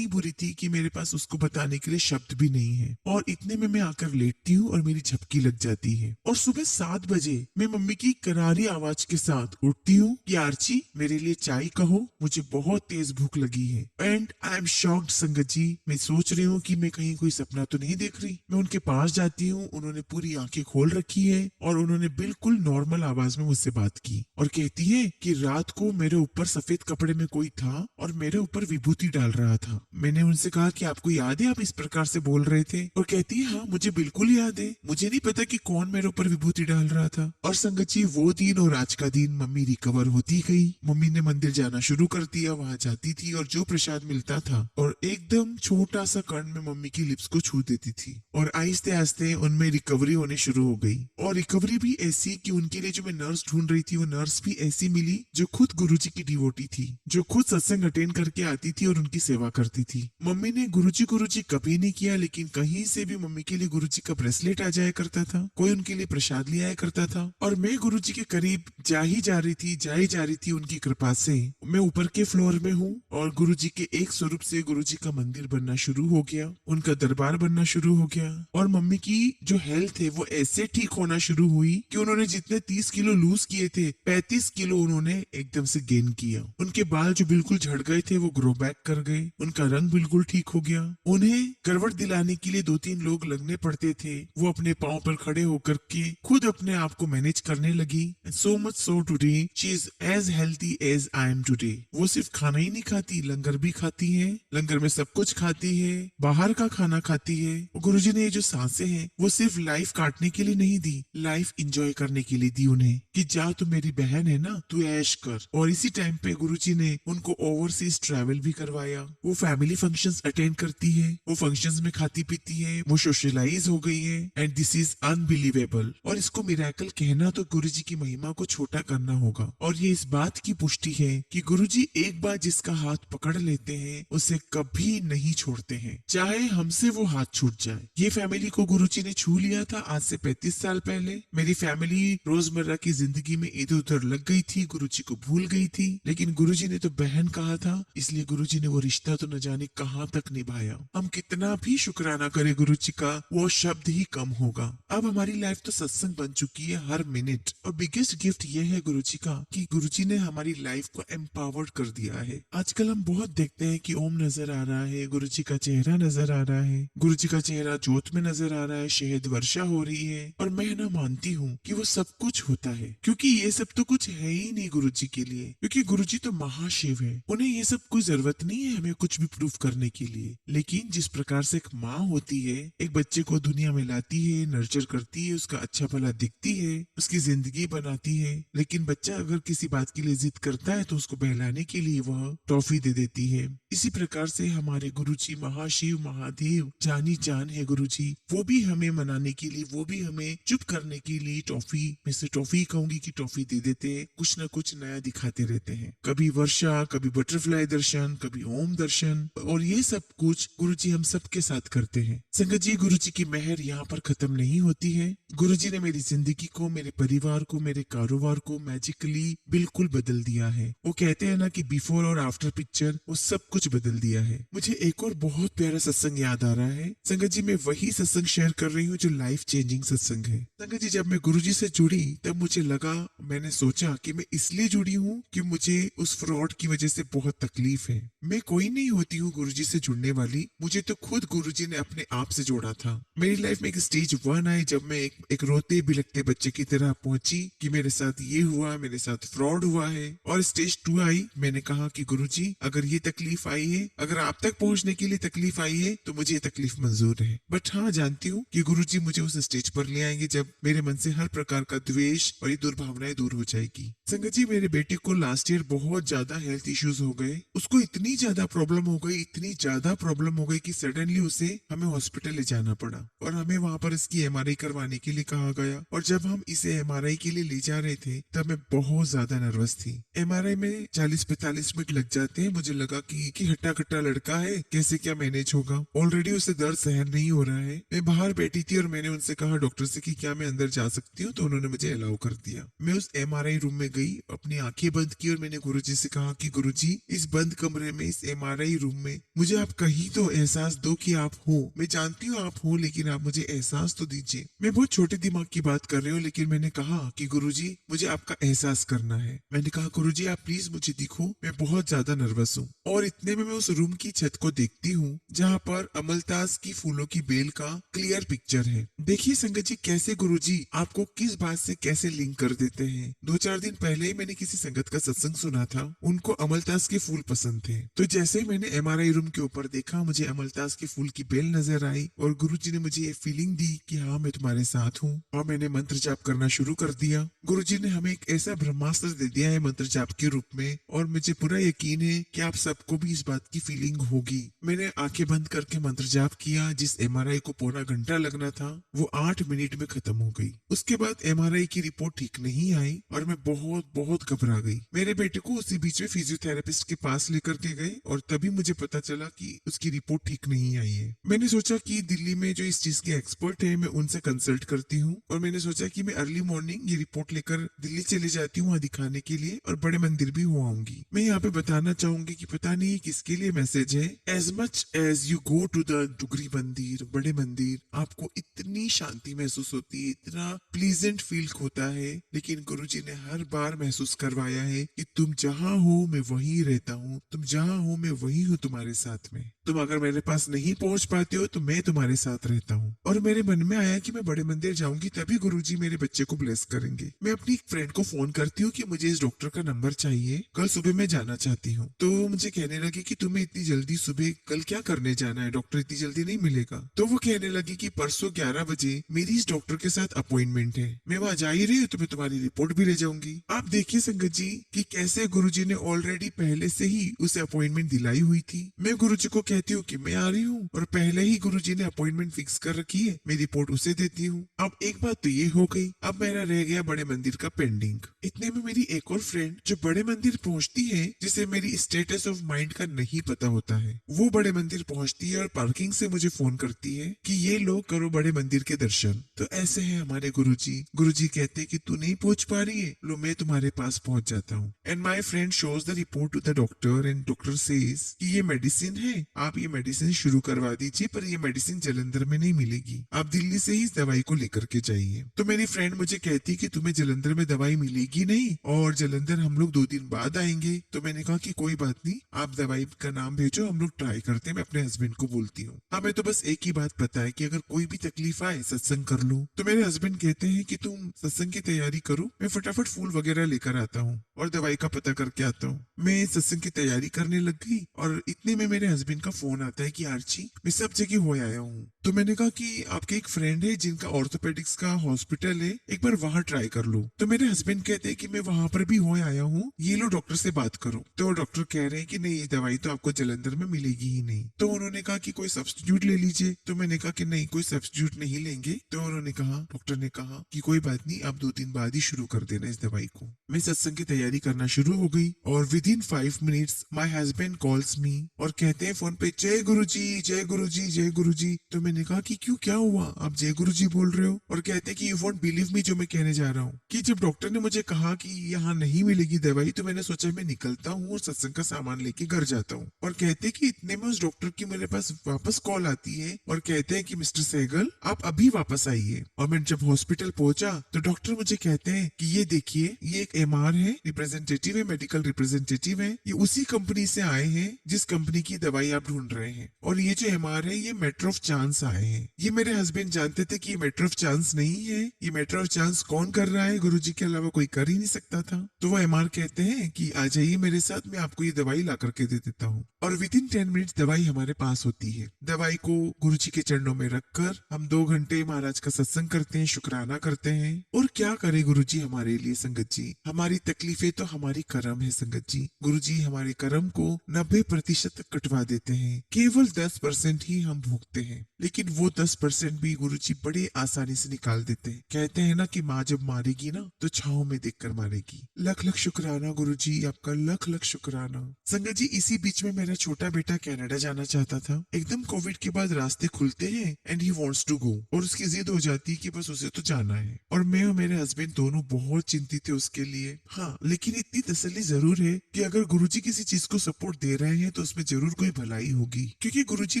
बुरी थी कि मेरे पास उसको बताने के लिए शब्द भी नहीं है। और इतने में मैं आकर लेटती हूँ और मेरी झपकी लग जाती है, और सुबह 7 बजे मैं मम्मी की करारी आवाज के साथ उठती हूँ कि आर्ची मेरे लिए चाय कहो, मुझे बहुत तेज भूख लगी है। एंड आई एम शॉक्ड संगत जी, मैं सोच रही हूँ कि मैं कहीं कोई सपना तो नहीं देख रही। मैं उनके पास जाती हूँ, उन्होंने पूरी आंखें खोल रखी है, और उन्होंने बिल्कुल नॉर्मल आवाज में मुझसे बात की, और कहती है कि रात को मेरे ऊपर सफेद कपड़े में कोई था और मेरे ऊपर विभूति डाल रहा था। मैंने उनसे कहा कि आपको याद है आप इस प्रकार से बोल रहे थे, और कहती है हाँ मुझे बिल्कुल याद है, मुझे नहीं पता कि कौन मेरे ऊपर विभूति डाल रहा था। और संगत जी वो दिन और आज का दिन मम्मी रिकवर होती गई। मम्मी ने मंदिर जाना शुरू कर दिया, वहाँ जाती थी और जो प्रसाद मिलता था और एकदम छोटा सा कण में मम्मी की लिप्स को छू देती थी, और आहिस्ते आहिस्ते उनमें रिकवरी होने शुरू हो गई। और रिकवरी भी ऐसी कि उनके लिए जो मैं नर्स ढूंढ रही थी वो नर्स भी ऐसी मिली जो खुद गुरुजी की डिवोटी थी, जो खुद सत्संग अटेंड करके आती थी और उनकी सेवा करती थी। मम्मी ने गुरुजी कभी नहीं किया, लेकिन कहीं से भी मम्मी के लिए गुरुजी का ब्रेसलेट आ जाया करता था, कोई उनके लिए प्रसाद ले आया करता था। और मैं गुरुजी के करीब जा ही जा रही थी उनकी कृपा से। मैं ऊपर के फ्लोर में हूँ और गुरुजी के एक स्वरूप से गुरुजी का मंदिर बनना शुरू हो गया, उनका दरबार बनना शुरू हो गया। और मम्मी की जो हेल्थ है वो ऐसे ठीक होना शुरू हुई कि उन्होंने जितने 30 किलो लूज किए थे 35 किलो उन्होंने एकदम से गेन किया। उनके बाल जो बिल्कुल झड़ गए थे वो ग्रो बैक कर गए, उनका रंग बिल्कुल ठीक हो गया। उन्हें करवट दिलाने के लिए 2-3 लोग लगने पड़ते थे। वो अपने पांव पर खड़े होकर के खुद अपने आप को मैनेज करने लगी। So much so today she is as healthy as I am today. वो सिर्फ खाना ही नहीं खाती, लंगर भी खाती है। लंगर में सब कुछ खाती है, बाहर का खाना खाती है। गुरुजी ने ये जो सांसें हैं वो सिर्फ लाइफ काटने के लिए नहीं दी, लाइफ एंजॉय करने के लिए दी उन्हें, कि जा तू मेरी बहन है ना, तू ऐश कर। और इसी टाइम पे गुरुजी ने उनको ओवरसीज ट्रैवल भी करवाया। वो फैमिली फंक्शंस अटेंड करती है, वो फंक्शंस में खाती पीती है, वो सोशलाइज हो गई है। And this is unbelievable. और इसको मिरेकल कहना तो गुरुजी की महिमा को छोटा करना होगा। और ये इस बात की पुष्टि है कि गुरुजी एक बार जिसका हाथ पकड़ लेते हैं उसे कभी नहीं छोड़ते हैं, चाहे हमसे वो हाथ छूट जाए। ये फैमिली को गुरुजी ने छू लिया था आज से 35 साल पहले। मेरी फैमिली रोजमर्रा की जिंदगी में इधर उधर लग गई थी, गुरुजी को भूल गई थी, लेकिन गुरुजी ने तो बहन कहा था, इसलिए गुरुजी ने वो रिश्ता तो न जाने कहां तक निभाया। हम कितना भी शुक्राना करें गुरुजी का, वो शब्द ही कम होगा। अब हमारी लाइफ तो सत्संग बन चुकी है हर मिनट। और बिगेस्ट गिफ्ट ये है गुरुजी का कि गुरुजी ने हमारी लाइफ को एम्पावर्ड कर दिया है। आजकल हम बहुत देखते हैं कि ओम नजर आ रहा है, गुरुजी का चेहरा नजर आ रहा है, गुरुजी का चेहरा जोत में नजर आ रहा है, शहद वर्षा हो रही है। और मैं ना मानती हूँ कि वो सब कुछ होता है, क्योंकि ये सब तो कुछ है ही नहीं गुरुजी के लिए, क्योंकि गुरुजी तो महाशिव है। उन्हें ये सब कोई जरूरत नहीं है हमें कुछ भी प्रूफ करने के लिए। लेकिन जिस प्रकार से एक माँ होती है, एक बच्चे को दुनिया में लाती है, नर्चर करती है, उसका अच्छा भला दिखती है, उसकी जिंदगी बनाती है, लेकिन बच्चा अगर किसी बात के लिए जिद करता है तो उसको बहलाने के लिए वह टॉफी दे देती है। इसी प्रकार से हमारे गुरुजी महाशिव महादेव जानी जान है गुरुजी, वो भी हमें मनाने के लिए, वो भी हमें चुप करने के लिए टॉफी में से टॉफी कहूंगी कि टॉफी दे देते हैं, कुछ ना कुछ नया दिखाते रहते हैं। कभी वर्षा, कभी बटरफ्लाई दर्शन, कभी ओम दर्शन, और ये सब कुछ गुरुजी हम सबके साथ करते हैं। संगत जी, गुरुजी की मेहर यहाँ पर खत्म नहीं होती है। गुरुजी ने मेरी जिंदगी को, मेरे परिवार को, मेरे कारोबार को मैजिकली बिल्कुल बदल दिया है। वो कहते हैं ना कि बिफोर और आफ्टर पिक्चर, वो सब कुछ बदल दिया है। मुझे एक और बहुत प्यारा सत्संग याद आ रहा है। संगत जी, मैं वही सत्संग शेयर कर रही हूँ जो लाइफ चेंजिंग सत्संग है। संगत जी, जब मैं गुरुजी से जुड़ी तब मुझे लगा, मैंने सोचा कि मैं इसलिए जुड़ी हूँ कि मुझे उस फ्रॉड की वजह से बहुत तकलीफ है। मैं कोई नहीं होती हूँ गुरुजी से जुड़ने वाली, मुझे तो खुद गुरुजी ने अपने आप से जोड़ा था। मेरी लाइफ में एक स्टेज 1 आई जब मैं एक रोते बिलखते बच्चे की तरह पहुंची कि मेरे साथ ये हुआ, मेरे साथ फ्रॉड हुआ है। और स्टेज 2 आई, मैंने कहा कि गुरुजी अगर ये तकलीफ आई है, अगर आप तक पहुंचने के लिए तकलीफ आई है तो मुझे ये तकलीफ मंजूर है। बट हाँ, जानती हूँ कि गुरुजी मुझे उस स्टेज पर ले आएंगे जब मेरे मन से हर प्रकार का द्वेष और ये दुर्भावनाएं दूर हो जाएगी। संगत जी, मेरे बेटे को लास्ट ईयर बहुत ज्यादा हेल्थ इश्यूज हो गए। उसको इतनी ज्यादा प्रॉब्लम हो गई, इतनी ज्यादा प्रॉब्लम हो गई कि सडनली उसे हमें हॉस्पिटल ले जाना पड़ा और हमें वहां पर इसकी एमआरआई करवाने के लिए कहा गया। और जब हम इसे एमआरआई के लिए ले जा रहे थे तब मैं बहुत ज्यादा नर्वस थी। एमआरआई में 40-45 मिनट लग जाते हैं। मुझे लगा कि हट्टा कट्टा लड़का है, कैसे क्या मैनेज होगा। ऑलरेडी उसे दर्द सहन नहीं हो रहा है। मैं बाहर बैठी थी और मैंने उनसे कहा डॉक्टर से कि क्या मैं अंदर जा सकती हूँ, तो उन्होंने मुझे अलाउ कर दिया। मैं उस एमआरआई रूम में गई, अपनी आंखें बंद की और मैंने गुरुजी से कहा कि गुरुजी, इस बंद कमरे में, इस एमआरआई रूम में मुझे आप कहीं तो एहसास दो कि आप हो। मैं जानती हूँ आप हो, लेकिन आप मुझे एहसास तो दीजिए। मैं बहुत छोटे दिमाग की बात कर रही हूँ, लेकिन मैंने कहा कि गुरुजी मुझे आपका एहसास करना है। मैंने कहा गुरुजी आप प्लीज मुझे दिखो, मैं बहुत ज्यादा नर्वस हूँ। और इतने में मैं उस रूम की छत को देखती हूँ जहाँ पर अमलतास की फूलों की बेल का क्लियर पिक्चर है। देखिए संगत जी, कैसे गुरुजी आपको किस बात से कैसे लिंक कर देते हैं। 2-4 दिन पहले ही मैंने किसी संगत का सत्संग सुना था, उनको अमलतास के फूल पसंद थे। तो जैसे मैंने एमआरआई रूम के ऊपर देखा, मुझे अमलतास के फूल की बेल नजर आई और गुरुजी ने मुझे ये फीलिंग दी कि हाँ मैं तुम्हारे साथ हूँ। और मैंने मंत्र जाप करना शुरू कर दिया। गुरुजी ने हमें एक ऐसा ब्रह्मास्त्र दे दिया है मंत्र जाप के रूप में, और मुझे पूरा यकीन है कि आप सबको भी इस बात की फीलिंग होगी। मैंने आंखें बंद करके मंत्र जाप किया। जिस एमआरआई को पौना घंटा लगना था वो 8 मिनट में खत्म हो गई। उसके बाद एमआरआई की रिपोर्ट ठीक नहीं आई और मैं बहुत घबरा गई। मेरे बेटे को उसी बीच में फिजियोथेरेपिस्ट के पास लेकर के गए और तभी मुझे पता चला कि उसकी रिपोर्ट ठीक नहीं आई है। मैंने सोचा कि दिल्ली में जो इस चीज के एक्सपर्ट है मैं उनसे कंसल्ट करती हूँ, और मैंने सोचा कि मैं अर्ली मॉर्निंग ये रिपोर्ट लेकर दिल्ली चले जाती हूँ वहाँ दिखाने के लिए, और बड़े मंदिर भी हो आऊंगी। मैं यहाँ पे बताना चाहूंगी कि पता नहीं किसके लिए मैसेज है। As much as you go to the Dugri मंदिर, बड़े मंदिर, आपको इतनी शांति महसूस होती है, इतना प्लीजेंट फील होता है, लेकिन गुरुजी ने हर बार महसूस करवाया है कि तुम जहाँ हो मैं वहीं रहता हूँ, तुम जहाँ हो मैं वहीं हूँ तुम्हारे साथ में। तो तुम अगर मेरे पास नहीं पहुंच पाते हो तो मैं तुम्हारे साथ रहता हूँ। और मेरे मन में आया कि मैं बड़े मंदिर जाऊंगी तभी गुरुजी मेरे बच्चे को ब्लेस करेंगे। मैं अपनी एक फ्रेंड को फोन करती हूँ कि मुझे इस डॉक्टर का नंबर चाहिए, कल सुबह मैं जाना चाहती हूँ। तो मुझे कहने लगी कि तुम्हें इतनी जल्दी सुबह कल क्या करने जाना है, डॉक्टर इतनी जल्दी नहीं मिलेगा। तो वो कहने लगी कि परसों 11 बजे मेरी इस डॉक्टर के साथ अपॉइंटमेंट है, मैं वहां जा ही रही हूँ तो मैं तुम्हारी रिपोर्ट भी ले जाऊंगी। आप देखिए संगत जी कि कैसे गुरुजी ने ऑलरेडी पहले से ही उसे अपॉइंटमेंट दिलाई हुई थी। मैं गुरुजी को कहती हूँ कि मैं आ रही हूँ और पहले ही गुरुजी ने अपॉइंटमेंट फिक्स कर रखी है, मैं रिपोर्ट उसे देती हूँ। अब एक बात तो ये हो गई, अब मेरा रह गया बड़े मंदिर का पेंडिंग। इतने में मेरी एक और फ्रेंड जो बड़े मंदिर पहुंचती है, जिसे मेरी स्टेटस ऑफ माइंड का नहीं पता होता है, वो बड़े मंदिर पहुंचती है और पार्किंग से मुझे फोन करती है कि ये लो करो बड़े मंदिर के दर्शन। तो ऐसे है हमारे गुरुजी। गुरुजी कहते हैं कि तू नहीं पहुंच पा रही है, लो मैं तुम्हारे पास पहुंच जाता हूँ। And my friend shows the report to the doctor and doctor says कि ये मेडिसिन है, आप ये मेडिसिन शुरू करवा दीजिए, पर ये मेडिसिन जलंधर में नहीं मिलेगी, आप दिल्ली से ही इस दवाई को लेकर के जाइए। तो मेरी फ्रेंड मुझे कहती कि तुम्हें जलंधर में दवाई मिलेगी नहीं और जलंधर हम लोग 2 दिन बाद आएंगे। तो मैंने कहा कि कोई बात नहीं, आप दवाई का नाम भेजो, हम लोग ट्राई करते हैं, मैं अपने हस्बैंड को बोलती हूँ। हमें तो बस एक ही बात पता है कि अगर कोई भी तकलीफ आए सत्संग कर लो। तो मेरे हस्बैंड कहते हैं कि तुम सत्संग की तैयारी करो, मैं फटाफट फूल वगैरह लेकर आता हूँ और दवाई का पता करके आता हूँ। मैं सत्संग की तैयारी करने लग गई और इतने में मेरे हस्बैंड का फोन आता है कि आर्ची मैं सब जगह हो आया हूँ। तो मैंने कहा कि आपके एक फ्रेंड है जिनका ऑर्थोपेडिक्स का हॉस्पिटल है, एक बार वहां ट्राई कर लो। तो मेरे हस्बैंड कहते हैं कि मैं वहां पर भी हो आया हूँ, ये लो डॉक्टर से बात करो। तो डॉक्टर कह रहे हैं कि नहीं, ये दवाई तो आपको जलंधर में मिलेगी ही नहीं। तो उन्होंने कहा कि कोई सब्स्टिट्यूट ले लीजिए। तो मैंने कहा कि नहीं, कोई सब्स्टिट्यूट नहीं लेंगे। तो उन्होंने कहा, डॉक्टर ने कहा कि कोई बात नहीं, आप 2 दिन बाद ही शुरू कर देना इस दवाई को। मैं सत्संग की तैयारी करना शुरू हो गई और with in 5 minutes my husband calls me और कहते हैं फोन पे, जय गुरु जी, जय गुरु जी, जय गुरु जी। तो मैंने कहा कि क्यों, क्या हुआ, आप जय गुरु जी बोल रहे हो? और कहते हैं कि यू वोंट बिलीव मी, जो मैं कहने जा रहा हूँ कि जब डॉक्टर ने मुझे कहा कि यहाँ नहीं मिलेगी दवाई, तो मैंने सोचा मैं निकलता हूँ और सत्संग का सामान लेके घर जाता हूँ। और कहते हैं कि इतने में उस डॉक्टर की मेरे पास वापस कॉल आती है और कहते हैं कि मिस्टर सहगल आप अभी वापस आइए। और मैं जब हॉस्पिटल पहुंचा तो डॉक्टर मुझे कहते हैं कि ये देखिए, ये एक एमआर है, रिप्रेजेंटेटिव है, मेडिकल रिप्रेजेंटेटिव है, ये उसी कंपनी से आए हैं जिस कंपनी की दवाई आप ढूंढ रहे हैं। और ये जो एमआर है, ये मैटर ऑफ चांस आए हैं। ये मेरे हस्बैंड जानते थे कि ये मैटर ऑफ चांस नहीं है, ये मैटर ऑफ चांस कौन कर रहा है, गुरुजी के अलावा कोई कर ही नहीं सकता था। तो वो एमआर कहते हैं कि आ जाइए मेरे साथ, मैं आपको ये दवाई ला करके दे देता हूँ। और विद इन 10 मिनट दवाई हमारे पास होती है। दवाई को गुरुजी के चरणों में रखकर हम 2 घंटे महाराज का सत्संग करते हैं, शुक्राना करते हैं। और क्या करे गुरुजी हमारे लिए संगत जी, हमारी तकलीफें तो हमारी कर्म है संगत जी। गुरुजी हमारे कर्म को 90% कटवा देते हैं, केवल 10% ही हम भोगते हैं, लेकिन वो 10% भी गुरुजी बड़े आसानी से निकाल देते हैं। कहते हैं ना कि माँ जब मारेगी ना तो छांव में देखकर मारेगी। लख लख शुक्राना गुरुजी, आपका लख लख शुक्राना। संगत जी इसी बीच में मेरा छोटा बेटा कनाडा जाना चाहता था। एकदम कोविड के बाद रास्ते खुलते हैं and he wants to go, और उसकी जिद हो जाती है कि बस उसे तो जाना है। और मैं और मेरे हस्बैंड दोनों बहुत चिंतित थे उसके लिए। हाँ, लेकिन इतनी तसल्ली जरूर है कि अगर गुरुजी किसी चीज को सपोर्ट दे रहे हैं तो उसमें जरूर कोई भलाई होगी, क्योंकि गुरुजी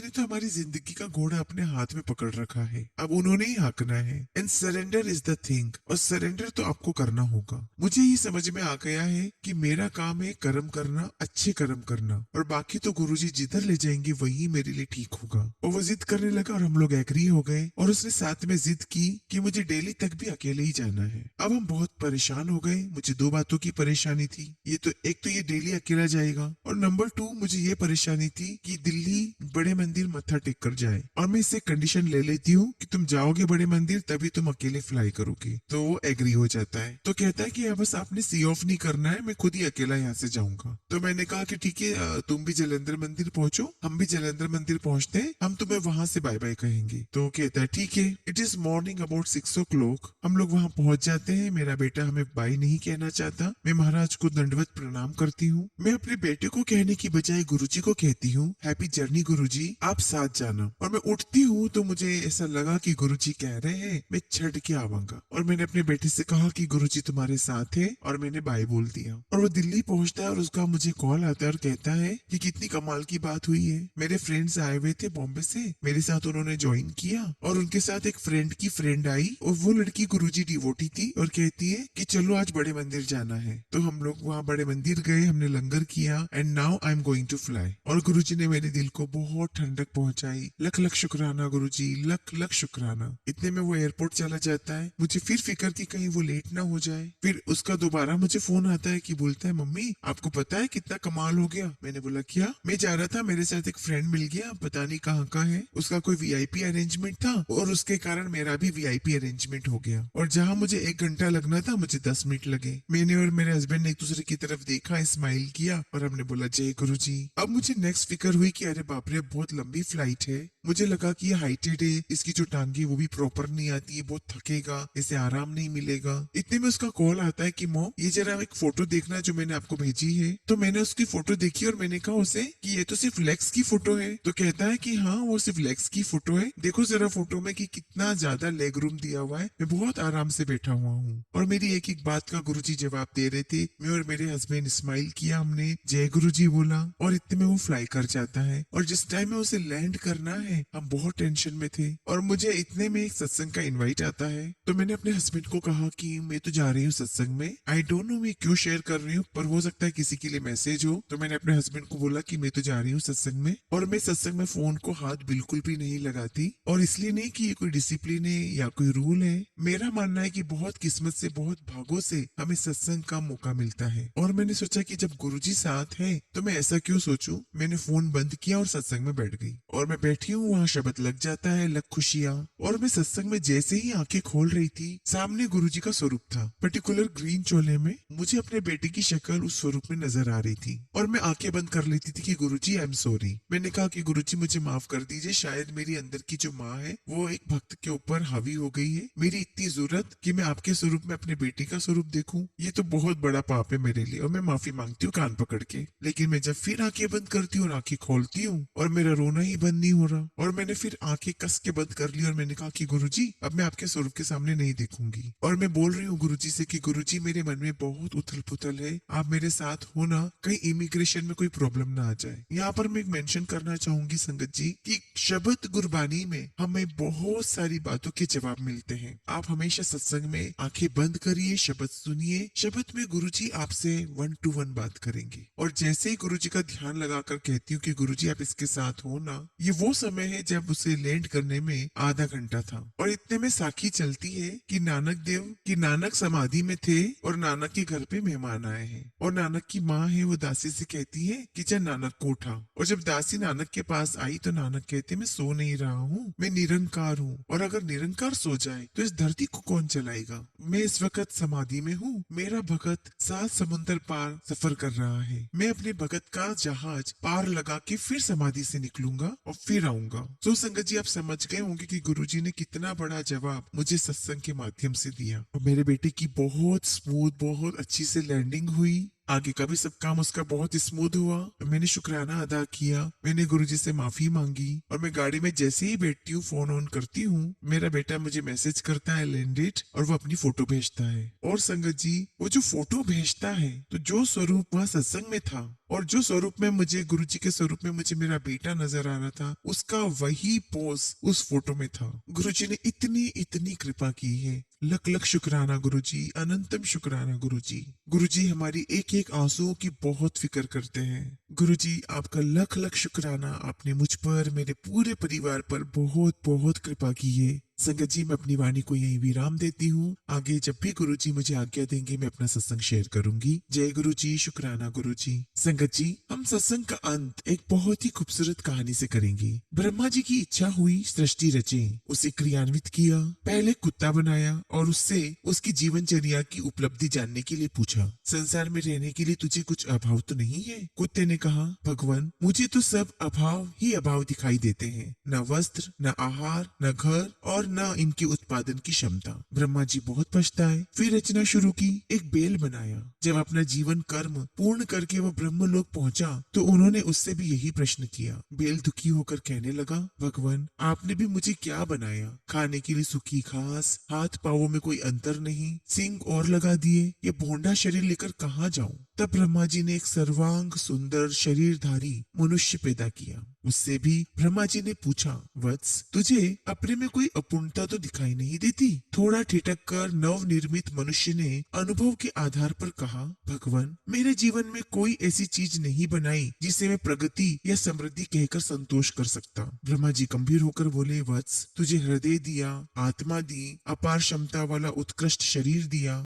ने तो हमारी जिंदगी का घोड़ा अपने हाथ में पकड़ रखा है, अब उन्होंने ही हाँकना है। And surrender is the thing, और सरेंडर तो आपको करना होगा। मुझे ये समझ में आ गया है कि मेरा काम है कर्म करना, अच्छे कर्म करना, और बाकी तो गुरुजी जिधर ले जाएंगे वही मेरे लिए ठीक होगा। और वो जिद करने लगा और हम लोग एग्री हो गए, और उसने साथ में जिद की कि मुझे दिल्ली तक भी अकेले ही जाना है। अब हम बहुत परेशान हो गए। मुझे 2 बातों की परेशानी थी, ये तो एक तो ये दिल्ली अकेला जाएगा, और नंबर 2 मुझे ये परेशानी थी कि दिल्ली बड़े मंदिर मत्था टेक कर जाए। और मैं इससे कंडीशन ले लेती हूँ कि तुम जाओगे बड़े मंदिर तभी तुम अकेले फ्लाई करोगे। तो वो एग्री हो जाता है, तो कहता है कि बस आपने सी ऑफ नहीं करना है, मैं खुद ही अकेला यहाँ से जाऊंगा। तो मैंने कहा कि ठीक है, तुम भी जलंधर मंदिर पहुंचो, हम भी जलंधर मंदिर पहुंचते हैं, हम तुम्हें वहां से बाय बाय कहेंगे। तो कहता है ठीक है। It is morning about 6 o'clock। हम लोग वहां पहुंच जाते हैं। मेरा बेटा हमें बाय नहीं कहना चाहता। मैं महाराज को दंडवत प्रणाम करती हूँ। मैं अपने बेटे को कहने की बजाय गुरुजी को कहती हूँ, हैप्पी जर्नी गुरुजी, आप साथ जाना। और मैं उठती हूँ तो मुझे ऐसा लगा कि गुरुजी कह रहे हैं मैं छड़ के आवांगा, और मैंने अपने बेटे से कहा कि गुरुजी तुम्हारे साथ है, और मैंने बाय बोल दिया। और वो दिल्ली पहुंचता है और उसका मुझे कॉल आता है और कहता है कि कितनी कमाल की बात हुई है, मेरे फ्रेंड्स आए हुए थे बॉम्बे से, मेरे साथ उन्होंने ज्वाइन किया, और उनके साथ एक फ्रेंड की फ्रेंड आई, और वो लड़की गुरुजी डिवोटी थी, और कहती है कि चलो आज बड़े मंदिर जाना है। तो हम लोग वहाँ बड़े मंदिर गए, हमने लंगर किया and now I am going to fly. और गुरुजी ने मेरे दिल को बहुत ठंडक पहुंचाई। लख लख शुक्राना गुरुजी, लख लख शुक्राना। इतने में वो एयरपोर्ट चला जाता है। मुझे फिर फिक्र थी कहीं वो लेट ना हो जाए। फिर उसका दोबारा मुझे फोन आता है कि बोलता है मम्मी आपको पता है कितना कमाल हो गया। मैंने बोला क्या? मैं जा रहा था, मेरे साथ एक फ्रेंड मिल गया, पता नहीं कहाँ का है, उसका कोई वीआईपी अरेंजमेंट था और उसके कारण मेरा भी वीआईपी अरेंजमेंट हो गया। और जहाँ मुझे 1 घंटा लगना था मुझे 10 मिनट लगे। मैंने और मेरे हस्बैंड ने एक दूसरे की तरफ देखा, स्माइल किया और हमने बोला जय गुरुजी। अब मुझे नेक्स्ट फिक्र हुई कि अरे बाप रे बहुत लंबी फ्लाइट है। मुझे लगा कि ये हाइटेड है, इसकी जो टांगे वो भी प्रॉपर नहीं आती है, बहुत थकेगा, इसे आराम नहीं मिलेगा। इतने में उसका कॉल आता है कि मॉम ये जरा एक फोटो देखना जो मैंने आपको भेजी है। तो मैंने उसकी फोटो देखी और मैंने कहा उसे कि ये तो सिर्फ लेग्स की फोटो है। तो कहता है कि हाँ वो सिर्फ लेग्स की फोटो है, देखो जरा फोटो में कि कितना ज्यादा लेग रूम दिया हुआ है, मैं बहुत आराम से बैठा हुआ हूँ। और मेरी एक एक बात का गुरुजी जवाब दे रहे थे। मैं और मेरे हस्बैंड स्माइल किया, हमने जय गुरुजी बोला और इतने में वो फ्लाई कर जाता है। और जिस टाइम में उसे लैंड करना है हम बहुत टेंशन में थे। और मुझे इतने में एक सत्संग का इनवाइट आता है। तो मैंने अपने हस्बैंड को कहा कि मैं तो जा रही हूँ सत्संग में, आई डोंट नो मैं क्यों शेयर कर रही हूँ, पर हो सकता है किसी के लिए मैसेज हो। तो मैंने अपने हस्बैंड को बोला कि मैं तो जा रही हूँ सत्संग में। और मैं सत्संग में फोन को हाथ बिल्कुल भी नहीं लगाती। और इसलिए नहीं कि ये कोई डिसिप्लिन है या कोई रूल है, मेरा मानना है कि बहुत किस्मत से, बहुत भागों से हमें सत्संग का मौका मिलता है। और मैंने सोचा कि जब गुरुजी साथ है तो मैं ऐसा क्यों सोचूं। मैंने फोन बंद किया और सत्संग में बैठ गई। और मैं बैठी हूँ, वहाँ शब्द लग जाता है, लग खुशियाँ। और मैं सत्संग में जैसे ही आंखें खोल रही थी सामने गुरुजी का स्वरूप था। पर्टिकुलर ग्रीन चोले में मुझे अपने बेटे की शक्ल उस स्वरूप में नजर आ रही थी। और मैं आंखें बंद कर लेती थी कि गुरुजी आई एम सॉरी। मैंने कहा कि गुरुजी मुझे माफ कर दीजिए, शायद मेरी अंदर की जो माँ है वो एक भक्त के ऊपर हावी हो गई है। मेरी इतनी जरूरत कि मैं आपके स्वरूप में अपने बेटे का स्वरूप देखूं, ये तो बहुत बड़ा पाप है मेरे लिए। और मैं माफी मांगती हूँ कान पकड़ के। लेकिन मैं जब फिर आंखें बंद करती हूँ और आंखें खोलती हूँ और मेरा रोना ही बंद नहीं हो रहा। और मैंने फिर आंखें कस के बंद कर ली और मैंने कहा कि गुरुजी अब मैं आपके स्वरूप के सामने नहीं देखूंगी। और मैं बोल रही हूँ गुरुजी से कि गुरुजी मेरे मन में बहुत उथल पुथल है, आप मेरे साथ हो ना, कहीं इमिग्रेशन में कोई प्रॉब्लम ना आ जाए। यहाँ पर मैं एक मेंशन करना चाहूंगी संगत जी कि शब्द गुरबानी में हमें बहुत सारी बातों के जवाब मिलते हैं। आप हमेशा सत्संग में आंखें बंद करिए, शब्द सुनिए। शब्द में गुरुजी आपसे 1 to 1 बात करेंगे। और जैसे ही गुरुजी का ध्यान लगाकर कहती हूँ कि गुरुजी आप इसके साथ हो ना, ये वो समय है जब उसे लैंड करने में आधा घंटा था। और इतने में साखी चलती है कि नानक समाधि में थे और नानक के घर पे मेहमान आए हैं। और नानक की माँ है वो दासी से कहती है कि चल नानक को उठा। और जब दासी नानक के पास आई तो नानक कहते मैं सो नहीं रहा हूँ, मैं निरंकार हूँ। और अगर निरंकार सो जाए तो इस धरती को कौन चलाएगा। मैं इस वक्त समाधि में हूँ, मेरा भगत 7 समुंदर पार सफर कर रहा है। मैं अपने भगत का जहाज पार लगा के फिर समाधि से निकलूंगा और फिर आऊंगा। तो संगत जी आप समझ गए होंगे कि गुरुजी ने कितना बड़ा जवाब मुझे सत्संग के माध्यम से दिया। और मेरे बेटे की बहुत स्मूथ, बहुत अच्छी से लैंडिंग हुई। आगे का भी सब काम उसका बहुत स्मूथ हुआ। मैंने शुक्राना अदा किया, मैंने गुरुजी से माफी मांगी। और मैं गाड़ी में जैसे ही बैठती हूँ, फोन ऑन करती हूँ, मेरा बेटा मुझे मैसेज करता है लैंडेड, और वो अपनी फोटो भेजता है। और संगत जी वो जो फोटो भेजता है, तो जो स्वरूप वहाँ सत्संग में था और जो स्वरूप में मुझे गुरुजी के स्वरूप में मुझे मेरा बेटा नजर आ रहा था, उसका वही पोज उस फोटो में था। गुरुजी ने इतनी इतनी कृपा की है। लख लख शुक्राना गुरुजी, अनंतम शुक्राना गुरुजी। गुरुजी हमारी एक एक आंसुओं की बहुत फिक्र करते हैं। गुरुजी आपका लख लख शुक्राना, आपने मुझ पर, मेरे पूरे परिवार पर बहुत बहुत कृपा की है। संगत जी मैं अपनी वाणी को यहीं विराम देती हूँ। आगे जब भी गुरुजी मुझे आज्ञा देंगे मैं अपना सत्संग शेयर करूंगी। जय गुरुजी, शुक्राना गुरुजी। संगत जी हम सत्संग का अंत एक बहुत ही खूबसूरत कहानी से करेंगे। ब्रह्मा जी की इच्छा हुई सृष्टि रचे, उसे क्रियान्वित किया। पहले कुत्ता बनाया और उससे उसकी जीवनचर्या की उपलब्धि जानने के लिए पूछा, संसार में रहने के लिए तुझे कुछ अभाव तो नहीं है? कुत्ते ने कहा, भगवान मुझे तो सब अभाव ही अभाव दिखाई देते हैं, न वस्त्र, न आहार, न घर और न इनके उत्पादन की क्षमता। ब्रह्मा जी बहुत पछताए, फिर रचना शुरू की, एक बेल बनाया। जब अपना जीवन कर्म पूर्ण करके वह ब्रह्मलोक पहुंचा तो उन्होंने उससे भी यही प्रश्न किया। बेल दुखी होकर कहने लगा, भगवान आपने भी मुझे क्या बनाया? खाने के लिए सूखी घास, हाथ पांवों में कोई अंतर नहीं, सींग और लगा दिए, ये भोंडा शरीर लेकर कहाँ जाऊं? तब ब्रह्मा जी ने एक सर्वांग सुंदर शरीरधारी मनुष्य पैदा किया। उससे भी ब्रह्मा जी ने पूछा, वत्स, तुझे अपने में कोई अपूर्णता तो दिखाई नहीं देती? थोड़ा ठिठक कर नवनिर्मित मनुष्य ने अनुभव के आधार पर कहा, भगवान, मेरे जीवन में कोई ऐसी चीज नहीं बनाई जिसे मैं प्रगति या समृद्धि कहकर संतोष कर सकता। ब्रह्मा जी गंभीर होकर बोले, वत्स, तुझे हृदय दिया, आत्मा दी, अपार क्षमता वाला उत्कृष्ट शरीर दिया,